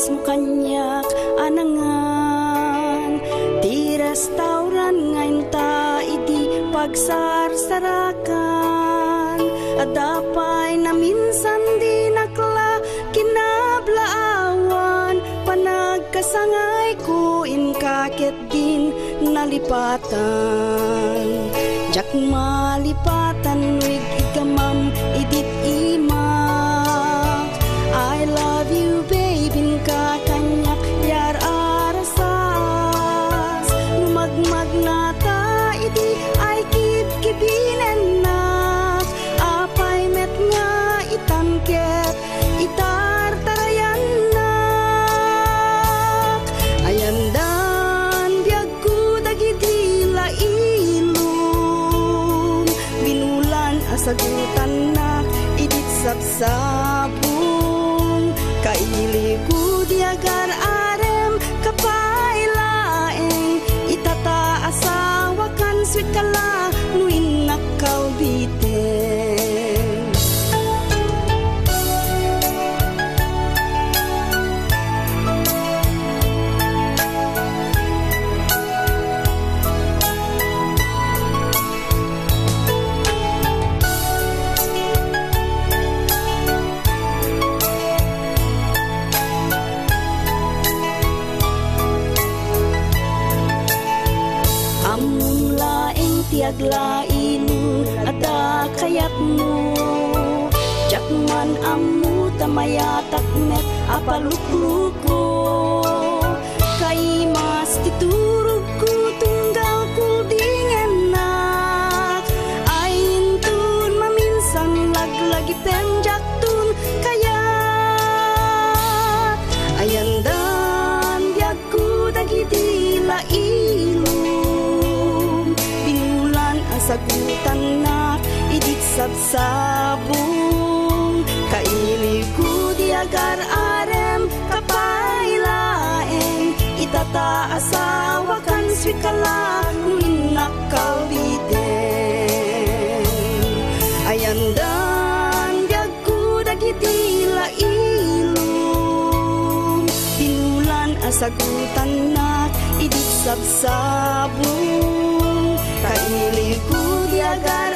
mismo kanyak anangan. Di restauran ngayon ta idi pagsarsarakan. Adapay na minsan di nakla kinablaawan. Panagkasangay ko in kakit din nalipatan. Jak malipatan wig ikamam idit ima. I love you baby kakanyak yar arasas. Lumagmag na ta idi ay kibkibinen na. Apay met nga itangket itartarayan na. Ayandan biag ko dagiti lailum. Binulan asagutan na idit sapsabong. Kailigo di agar arem kapailaeng. Itataasawa kan sweet kala nuin nakawbiten. Among laing tiaglainu ada kayat mo. Jakman amu tamayatak met apalukluko. Kay mas titurog ko tunggal ko dingenak. Aintun maminsang laglagi penjaktun kayat. Ayandan biag ko dagiti lailum. Sagutan na idit sabsabong. Kailigo di agar arem kapailaeng. Itataasawa kan sweet kala nuin nakawbiten. Ayandan biag ko dagiti lailum. Pinulan asagutan na idit sabsabong. Kailigo di agar